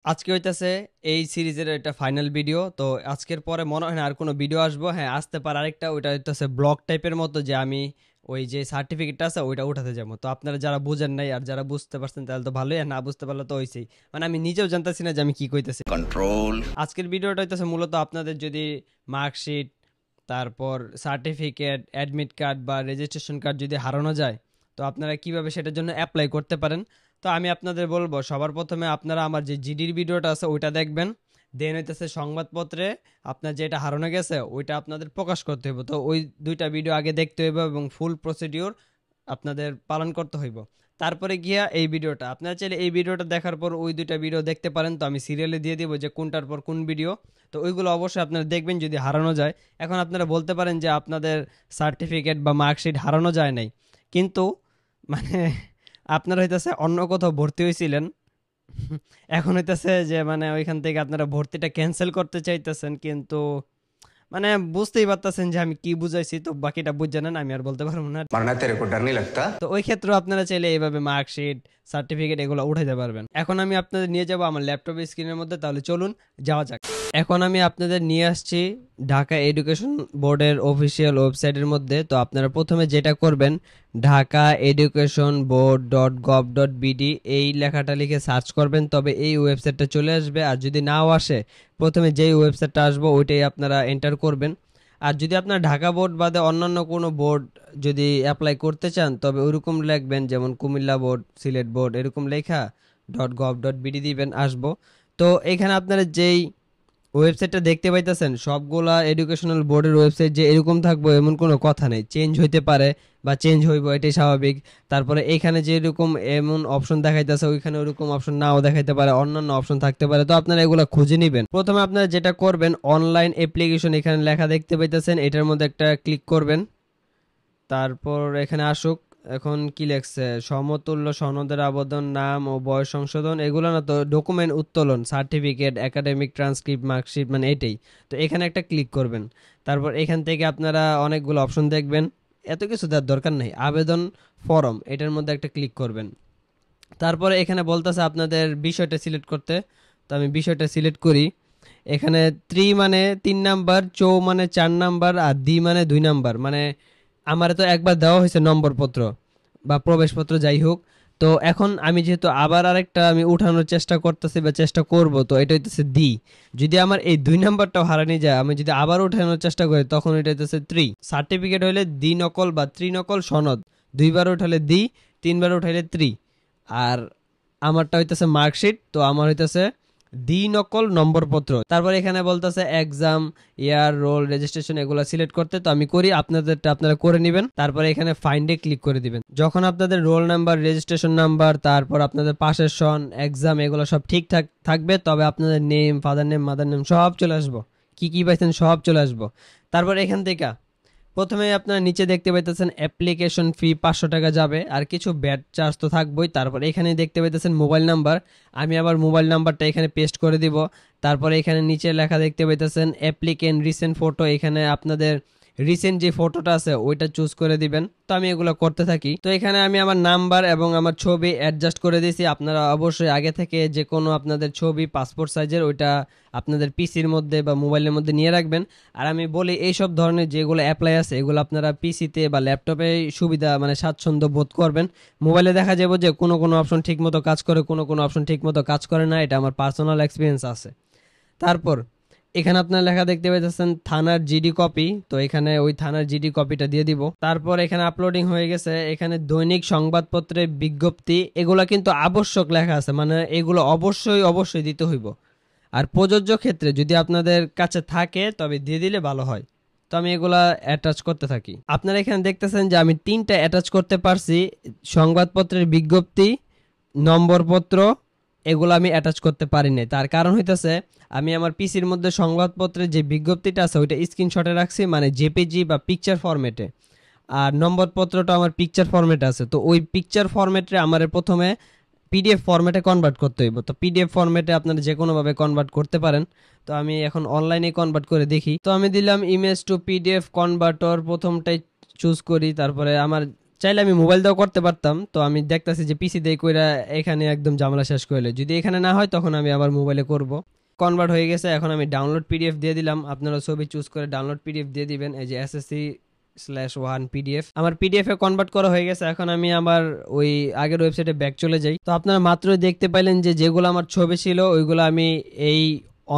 আজকে হইতাছে এই সিরিজের একটা ফাইনাল ভিডিও। তো আজকের পরে মনে হয় না আর কোনো ভিডিও আসবো। হ্যাঁ, আসতে পারে আরেকটা, ওইটা হইতাছে ব্লগ টাইপের মতো, যে আমি ওই যে সার্টিফিকেটটা আছে ওইটা উঠাতে যাবো। তো আপনারা যারা বুঝেন নাই আর যারা বুঝতে পারছেন তাহলে তো ভালোই, আর না বুঝতে পারলে তো হইছেই। মানে আমি নিজেও জানতাছি না যে আমি কি কইতেছি। কন্ট্রোল। আজকের ভিডিওটা হইতাছে মূলত আপনাদের যদি মার্কশিট, তারপর সার্টিফিকেট, অ্যাডমিট কার্ড বা রেজিস্ট্রেশন কার্ড যদি হারানো যায়, তো আপনারা কিভাবে সেটার জন্য অ্যাপ্লাই করতে পারেন। তো আমি আপনাদের বলবো, সবার প্রথমে আপনারা আমার যে জিডির ভিডিওটা আছে ওইটা দেখবেন। দেন হইতেছে সংবাদপত্রে আপনার যেটা হারানো গেছে ওইটা আপনাদের প্রকাশ করতে হইব। তো ওই দুইটা ভিডিও আগে দেখতে হইব এবং ফুল প্রসিডিওর আপনাদের পালন করতে হইব। তারপরে গিয়া এই ভিডিওটা আপনারা চাইলে এই ভিডিওটা দেখার পর ওই দুইটা ভিডিও দেখতে পারেন। তো আমি সিরিয়ালে দিয়ে দিব যে কোনটার পর কোন ভিডিও। তো ওইগুলো অবশ্যই আপনারা দেখবেন যদি হারানো যায়। এখন আপনারা বলতে পারেন যে আপনাদের সার্টিফিকেট বা মার্কশিট হারানো যায় নাই, কিন্তু মানে আপনারা হইতেছে অন্য কোথাও ভর্তি হয়েছিলেন, এখন হইতেছে যে মানে ওইখান থেকে আপনারা ভর্তিটা ক্যান্সেল করতে চাইতেছেন, কিন্তু মানে বুঝতেই পারতেছেন যে আমি কি বুঝাইছি। তো বাকিটা বুঝে নেন, আমি আর বলতে পারবো না। मरना तेरे को डर नहीं लगता। তো ওই ক্ষেত্রে আপনারা চাইলে এইভাবে মার্কশিট, সার্টিফিকেট এগুলো উঠাইতে পারবেন। এখন আমি আপনাদের নিয়ে যাব আমার ল্যাপটপের স্ক্রিনের মধ্যে, তাহলে চলুন যাওয়া যাক। এখন আমি আপনাদের নিয়ে আসছি ঢাকা এডুকেশন বোর্ডের অফিসিয়াল ওয়েবসাইটের মধ্যে। তো আপনারা প্রথমে যেটা করবেন, ঢাকা এডুকেশন বোর্ড .gov.bd এই লেখাটা লিখে সার্চ করবেন, তবে এই ওয়েবসাইটটা চলে আসবে। আর যদি নাও আসে, প্রথমে যেই ওয়েবসাইটটা আসবে ওইটাই আপনারা এন্টার করবেন। আর যদি আপনার ঢাকা বোর্ড বাদে অন্যান্য কোনো বোর্ড যদি অ্যাপ্লাই করতে চান, তবে ওইরকম লিখবেন, যেমন কুমিল্লা বোর্ড, সিলেট বোর্ড, এরকম লেখা .gov.bd দিবেন, আসবো। তো এখানে আপনারা যেই ওয়েবসাইটটা দেখতে পাইতেছেন, সবগুলা এডুকেশনাল বোর্ডের ওয়েবসাইট যে এরকম থাকবো এমন কোনো কথা নেই। চেঞ্জ হইতে পারে বা চেঞ্জ হইব, এটাই স্বাভাবিক। তারপরে এখানে যেরকম এমন অপশন দেখাইতেছে ওইখানে ওরকম অপশন নাও দেখাইতে পারে, অন্যান্য অপশন থাকতে পারে। তো আপনারা এগুলো খুঁজে নেবেন। প্রথমে আপনারা যেটা করবেন, অনলাইন অ্যাপ্লিকেশন এখানে লেখা দেখতে পাইতেছেন, এটার মধ্যে একটা ক্লিক করবেন। তারপর এখানে আসুক, এখন কি লেখছে, সমতুল্য সনদের আবেদন, নাম ও বয়স সংশোধন, এগুলো না তো ডকুমেন্ট উত্তোলন, সার্টিফিকেট, একাডেমিক ট্রান্সক্রিপ্ট, মার্কশিট, মানে এটাই। তো এখানে একটা ক্লিক করবেন। তারপর এখান থেকে আপনারা অনেকগুলো অপশন দেখবেন, এত কিছু দেওয়ার দরকার নেই। আবেদন ফরম, এটার মধ্যে একটা ক্লিক করবেন। তারপরে এখানে বলতেছে আপনাদের বিষয়টা সিলেক্ট করতে। তো আমি বিষয়টা সিলেক্ট করি। এখানে 3 মানে 3 নাম্বার, চৌ মানে 4 নাম্বার, আর দি মানে 2 নাম্বার। মানে আমার তো একবার দেওয়া হয়েছে নম্বরপত্র বা প্রবেশপত্র, যাই হোক। তো এখন আমি যেহেতু আবার আরেকটা আমি উঠানোর চেষ্টা করতেছি বা চেষ্টা করব, তো এটা হইতেছে দি। যদি আমার এই 2 নাম্বারটাও হারানি যায়, আমি যদি আবার উঠানোর চেষ্টা করি, তখন এটা হইতেছে 3। সার্টিফিকেট হইলে দ্বি নকল বা ত্রিনকল সনদ, 2বার উঠালে দি, 3বার উঠাইলে 3। আর আমারটা হইতেছে মার্কশিট, তো আমার হইতেছে দ্বি নকল নম্বরপত্র। তারপর এখানে বলতেছে এক্সাম, ইয়ার, রোল, রেজিস্ট্রেশন, এগুলো সিলেক্ট করতে। তো আমি করি, আপনাদেরটা আপনারা করে নেবেন। তারপরে এখানে ফাইন্ডে ক্লিক করে দিবেন। যখন আপনাদের রোল নাম্বার, রেজিস্ট্রেশন নাম্বার, তারপর আপনাদের পাশের সন, এক্সাম, এগুলো সব ঠিকঠাক থাকবে, তবে আপনাদের name, father name, mother name সব চলে আসবো, কি কি পাইছেন সব চলে আসবো। তারপর এখান থেকে প্রথমে আপনারা নিচে দেখতে পাইতেছেন অ্যাপ্লিকেশন ফি 500 টাকা যাবে, আর কিছু ব্যাট চার্জ তো থাকবেই। তারপর এখানে দেখতে পাইতেছেন মোবাইল নাম্বার, আমি আবার মোবাইল নাম্বারটা এখানে পেস্ট করে দিব। তারপরে এখানে নিচে লেখা দেখতে পাইতেছেন অ্যাপ্লিকেন্ট রিসেন্ট ফটো, এখানে আপনাদের রিসেন্ট যে ফটোটা আছে ওইটা চুজ করে দিবেন। তো আমি এগুলো করতে থাকি। তো এখানে আমি আমার নাম্বার এবং আমার ছবি অ্যাডজাস্ট করে দিয়েছি। আপনারা অবশ্যই আগে থেকে যে কোনো আপনাদের ছবি পাসপোর্ট সাইজের ওইটা আপনাদের পিসির মধ্যে বা মোবাইলের মধ্যে নিয়ে রাখবেন। আর আমি বলি, এইসব ধরনের যেগুলো অ্যাপ্লাই আছে এগুলো আপনারা পিসিতে বা ল্যাপটপে সুবিধা মানে স্বাচ্ছন্দ্য বোধ করবেন। মোবাইলে দেখা যাবে যে কোনো কোনো অপশন ঠিক মতো কাজ করে, কোনো কোনো অপশন ঠিক মতো কাজ করে না, এটা আমার পার্সোনাল এক্সপিরিয়েন্স আছে। তারপর এখানে আপনার লেখা দেখতে পাচ্ছেন থানার জিডি কপি, তো এখানে ওই থানার জিডি কপিটা দিয়ে দিব। তারপর এখানে আপলোডিং হয়ে গেছে। এখানে দৈনিক সংবাদপত্রের বিজ্ঞপ্তি, এগুলা কিন্তু আবশ্যক লেখা আছে, মানে এগুলো অবশ্যই অবশ্যই দিতে হইব। আর প্রযোজ্য ক্ষেত্রে যদি আপনাদের কাছে থাকে তবে দিয়ে দিলে ভালো হয়। তো আমি এগুলা অ্যাটাচ করতে থাকি। আপনারা এখানে দেখতেছেন যে আমি 3টা অ্যাটাচ করতে পারছি, সংবাদপত্রের বিজ্ঞপ্তি, নম্বরপত্র, এগুলো আমি অ্যাটাচ করতে পারি নাই। তার কারণ হইতেছে আমি আমার পিসির মধ্যে সংবাদপত্রের যে বিজ্ঞপ্তিটা আছে ওইটা স্ক্রিনশটে রাখছি, মানে জেপিজি বা পিকচার ফরম্যাটে। আর নম্বরপত্রটা আমার পিকচার ফরম্যাটে আছে। তো ওই পিকচার ফরম্যাটে আমার প্রথমে পিডিএফ ফরম্যাটে কনভার্ট করতে হইব। তো পিডিএফ ফরম্যাটে আপনারা যে কোনোভাবে কনভার্ট করতে পারেন। তো আমি এখন অনলাইনে কনভার্ট করে দেখি। তো আমি দিলাম ইমেজ টু পিডিএফ কনভার্টর, প্রথমটাই চুজ করি। তারপরে আমার চাইলে আমি মোবাইল দিয়েও করতে পারতাম, তো আমি দেখতেছি যে পিসি দিয়ে কইরা এখানে একদম ঝামেলা শেষ করলে, যদি এখানে না হয় তখন আমি আবার মোবাইলে করব। কনভার্ট হয়ে গেছে, এখন আমি ডাউনলোড পিডিএফ দিয়ে দিলাম। আপনারা ছবি চুজ করে ডাউনলোড পিডিএফ দিয়ে দিবেন। এই যে SSC/1 পিডিএফ আমার পিডিএফ এ কনভার্ট করা হয়ে গেছে। এখন আমি আমার ওই আগের ওয়েবসাইটে ব্যাক চলে যাই। তো আপনারা মাত্রই দেখতে পাইলেন যে যেগুলো আমার ছবি ছিল ওইগুলো আমি এই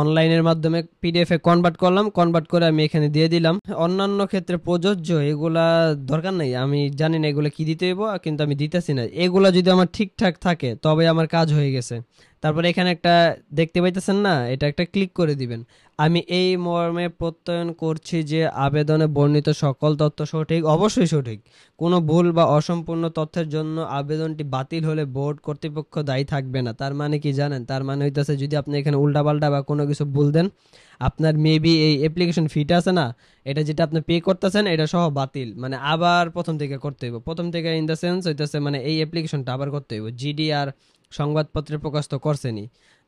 অনলাইনের মাধ্যমে পিডিএফ এ কনভার্ট করলাম, কনভার্ট করে আমি এখানে দিয়ে দিলাম। অন্যান্য ক্ষেত্রে প্রযোজ্য, এগুলা দরকার নেই, আমি জানি না এগুলো কি দিতে হইব, কিন্তু আমি দিতেছি না। এগুলা যদি আমার ঠিকঠাক থাকে তবে আমার কাজ হয়ে গেছে। তারপরে এখানে একটা দেখতে পাইতেছেন না, এটা একটা ক্লিক করে দিবেন। আমি এই মর্মে প্রত্যয়ন করছি যে আবেদনে বর্ণিত সকল তথ্য সঠিক, অবশ্যই সঠিক। কোনো ভুল বা অসম্পূর্ণ তথ্যের জন্য আবেদনটি বাতিল হলে বোর্ড কর্তৃপক্ষ দায়ী থাকবে না। তার মানে কি জানেন? তার মানে হইতেছে যদি আপনি এখানে উল্টাপাল্টা বা কোনো কিছু ভুল দেন, আপনার মেবি এই অ্যাপ্লিকেশন ফিটা আছে না, এটা যেটা আপনি পে করতেছেন এটা সহ বাতিল, মানে আবার প্রথম থেকে করতে হইব। প্রথম থেকে ইন দ্য সেন্স হইতেছে মানে এই অ্যাপ্লিকেশনটা আবার করতে হইব। জিডি আর সংবাদপত্রে প্রকাশ তো করছেনি।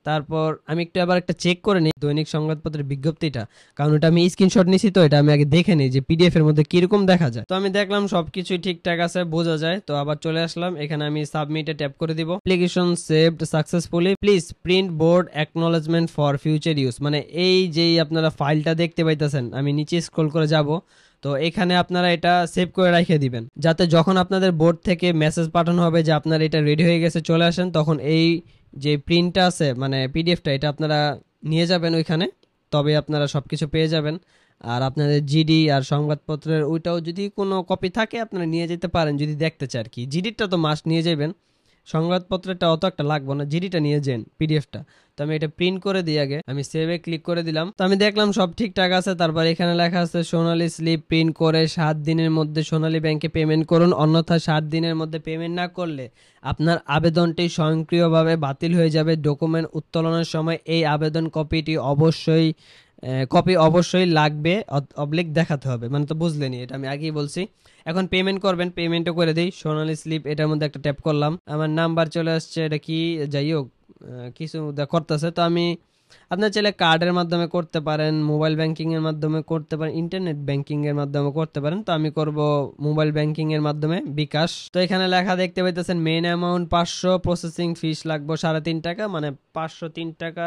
তারপর আমি একটু আবার একটা চেক করে নিই দৈনিক সংবাদপত্রের বিজ্ঞপ্তিটা, কারণ এটা আমি স্ক্রিনশট নিছি, তো এটা আমি আগে দেখে নিই যে পিডিএফ এর মধ্যে কিরকম দেখা যায়। তো আমি দেখলাম সবকিছুই ঠিকঠাক আছে, বোঝা যায়। তো আবার চলে আসলাম এখানে, আমি সাবমিটে ট্যাপ করে দিব। Application saved successfully, please print board acknowledgement for future use. মানে এই যেই আপনারা ফাইলটা দেখতে পাইতেছেন, আমি নিচে স্ক্রল করে যাব, তো এখানে আপনারা এটা সেভ করে রেখে দিবেন, যাতে যখন আপনাদের বোর্ড থেকে মেসেজ পাঠানো হবে যে আপনার এটা রেডি হয়ে গেছে চলে আসেন, তখন এই যে প্রিন্টটা আছে মানে পিডিএফটা, এটা আপনারা নিয়ে যাবেন ওইখানে, তবে আপনারা সব কিছু পেয়ে যাবেন। আর আপনাদের জিডি আর সংবাদপত্রের ওইটাও যদি কোনো কপি থাকে আপনারা নিয়ে যেতে পারেন যদি দেখতে চান আর কি। জিডিটা তো মাস্ট নিয়ে যাবেন, সংবাদপত্রটা অত একটা লাগবে না, জিডিটা নিয়ে যান পিডিএফটা। তো আমি এটা প্রিন্ট করে দিই আগে, আমি সেভে ক্লিক করে দিলাম। তো আমি দেখলাম সব ঠিকঠাক আছে। তারপর এখানে লেখা আছে সোনালী স্লিপ প্রিন্ট করে 7 দিনের মধ্যে সোনালী ব্যাংকে পেমেন্ট করুন, অন্যথা 7 দিনের মধ্যে পেমেন্ট না করলে আপনার আবেদনটি স্বয়ংক্রিয়ভাবে বাতিল হয়ে যাবে। ডকুমেন্ট উত্তোলনের সময় এই আবেদন কপি অবশ্যই লাগবে, অবলিক দেখাতে হবে। মানে তো বুঝলেনি, এটা আমি আগেই বলছি। এখন পেমেন্ট করবেন, পেমেন্টও করে দিই। সোনালী স্লিপ এটার মধ্যে একটা ট্যাপ করলাম, আমার নাম্বার চলে আসছে, এটা কি যাই হোক কিছু করতেছে। তো আমি আপনার চাইলে কার্ডের মাধ্যমে করতে পারেন, মোবাইল ব্যাংকিং এর মাধ্যমে করতে পারেন, ইন্টারনেট ব্যাংকিং এর মাধ্যমে করতে পারেন। তো আমি করব মোবাইল ব্যাংকিং এর মাধ্যমে, বিকাশ। তো এখানে লেখা দেখতে পাইতেছেন মেইন অ্যামাউন্ট 500, প্রসেসিং ফিস লাগবে 3.5 টাকা, মানে 503 টাকা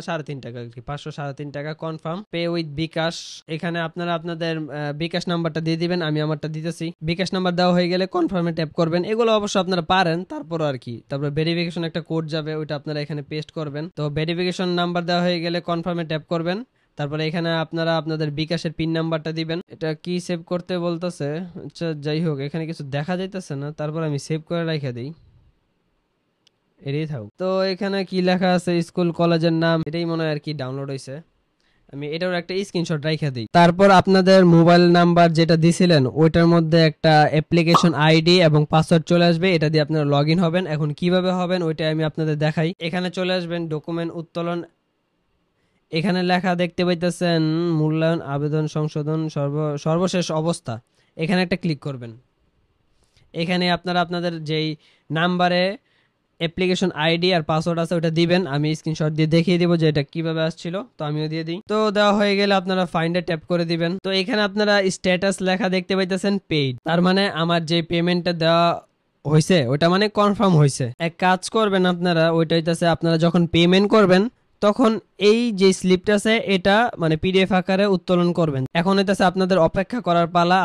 3.5 টাকা আর কি, 503 টাকা কনফার্ম পে উইথ বিকাশ। এখানে আপনারা আপনাদের বিকাশ নাম্বারটা দিয়ে দিবেন, আমি আমারটা দিতেছি। বিকাশ নাম্বার দেওয়া হয়ে গেলে কনফার্মে ট্যাপ করবেন। এগুলো অবশ্য আপনারা পারেন, তারপর আর কি। তারপর ভেরিফিকেশন একটা কোড যাবে, ওইটা আপনারা এখানে পেস্ট করবেন। তো ভেরিফিকেশন নাম্বার দেওয়া হয়ে গেলে কনফার্মে ট্যাপ করবেন। তারপরে এখানে আপনারা আপনাদের বিকাশের পিন নাম্বারটা দিবেন। এটা কি সেভ করতে বলতেছে, আচ্ছা যাই হোক, এখানে কিছু দেখা যাইতেছে না, তারপর আমি সেভ করে রেখে দিই, এটাই থাকুক। তো এখানে কি লেখা আছে, স্কুল কলেজের নাম, এটাই মনে হয় আর কি ডাউনলোড হয়েছে। আমি এটার একটা স্ক্রিনশট রেখে দিই। তারপর আপনাদের মোবাইল নাম্বার যেটা দিছিলেন ওইটার মধ্যে একটা অ্যাপ্লিকেশন আইডি এবং পাসওয়ার্ড চলে আসবে, এটা দিয়ে আপনারা লগ ইন হবেন। এখন কিভাবে হবেন ওইটা আমি আপনাদের দেখাই। এখানে চলে আসবেন, ডকুমেন্ট উত্তোলন, এখানে লেখা দেখতে পাইতেছেন মূল্যায়ন আবেদন সংশোধন সর্বশেষ অবস্থা, এখানে একটা ক্লিক করবেন। এখানে আপনারা আপনাদের যেই নাম্বারে অ্যাপ্লিকেশন আইডি আর পাসওয়ার্ড আছে ওটা দিবেন। আমি স্ক্রিনশট দিয়ে দেখিয়ে দিব যে এটা কিভাবে আসছিল, তো আমিও দিয়ে দিই। তো দেওয়া হয়ে গেলে আপনারা ফাইন্ডে ট্যাপ করে দিবেন। তো এখানে আপনারা স্ট্যাটাস লেখা দেখতে পাইতেছেন পেইড, তার মানে আমার যে পেমেন্টটা দেওয়া হয়েছে ওটা মানে কনফার্ম হয়েছে। এক কাজ করবেন আপনারা, ওইটা হইতেছে আপনারা যখন পেমেন্ট করবেন তখন এই যে স্লিপটা আছে এটা মানে পিডিএফ আকারে উত্তোলন করবেন। এখন হইতেছে আপনাদের অপেক্ষা করার পালা।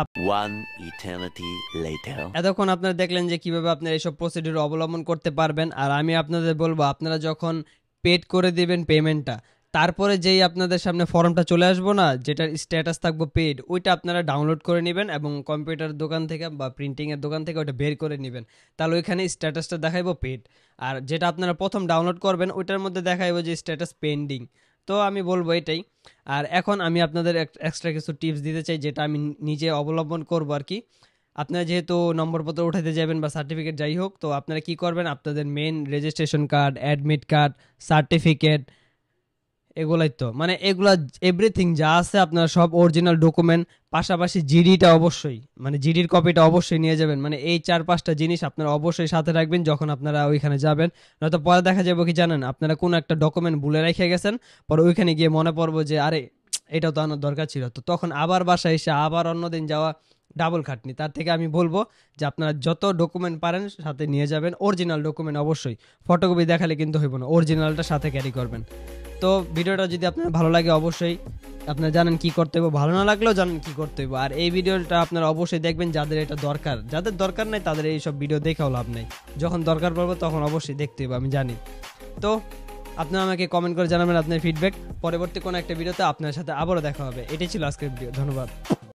এতক্ষণ আপনারা দেখলেন যে কিভাবে আপনারা এইসব প্রসিডিউর অবলম্বন করতে পারবেন। আর আমি আপনাদের বলবো, আপনারা যখন পেড করে দিবেন পেমেন্টটা, তারপরে যেই আপনাদের সামনে ফর্মটা চলে আসবো না, যেটার স্ট্যাটাস থাকবো পেড, ওইটা আপনারা ডাউনলোড করে নেবেন এবং কম্পিউটার দোকান থেকে বা প্রিন্টিং এর দোকান থেকে ওটা বের করে নেবেন। তাহলে ওইখানে স্ট্যাটাসটা দেখাইবো পেড। আর যেটা আপনারা প্রথম ডাউনলোড করবেন ওইটার মধ্যে দেখাইবো যে স্ট্যাটাস পেন্ডিং। তো আমি বলবো এটাই। আর এখন আমি আপনাদের এক্সট্রা কিছু টিপস দিতে চাই, যেটা আমি নিজে অবলম্বন করবো আর কি। আপনারা যেহেতু নম্বরপত্র উঠাতে যাবেন বা সার্টিফিকেট যাই হোক, তো আপনারা কি করবেন, আপনাদের main registration card, admit card, certificate, এগুলাই তো মানে এগুলা এভরিথিং যা আছে আপনারা সব অরিজিনাল ডকুমেন্ট, পাশাপাশি জিডিটা অবশ্যই, মানে জিডির কপিটা অবশ্যই নিয়ে যাবেন। মানে এই 4-5টা জিনিস আপনারা অবশ্যই সাথে রাখবেন যখন আপনারা ওইখানে যাবেন। নয়তো পরে দেখা যাবে কি জানেন, আপনারা কোনো একটা ডকুমেন্ট ভুলে রেখে গেছেন, পরে ওইখানে গিয়ে মনে পড়বো যে আরে এটাও তো আনার দরকার ছিল, তো তখন আবার বাসায় এসে আবার অন্যদিন যাওয়া, ডাবল খাটনি। তার থেকে আমি বলবো যে আপনারা যত ডকুমেন্ট পারেন সাথে নিয়ে যাবেন, অরিজিনাল ডকুমেন্ট অবশ্যই, ফটোকপি দেখালে কিন্তু হইব না, অরিজিনালটা সাথে ক্যারি করবেন। তো ভিডিওটা যদি আপনার ভালো লাগে অবশ্যই আপনারা জানেন কি করতে হবে, ভালো না লাগলেও জানেন কি করতে হবে। আর এই ভিডিওটা আপনারা অবশ্যই দেখবেন যাদের এটা দরকার, যাদের দরকার নাই তাদের এইসব ভিডিও দেখাও লাভ নেই, যখন দরকার পড়বে তখন অবশ্যই দেখতে হবে, আমি জানি। তো আপনারা আমাকে কমেন্ট করে জানাবেন আপনার ফিডব্যাক। পরবর্তী কোনো একটা ভিডিওতে আপনার সাথে আবারও দেখা হবে। এটাই ছিল আজকের ভিডিও, ধন্যবাদ।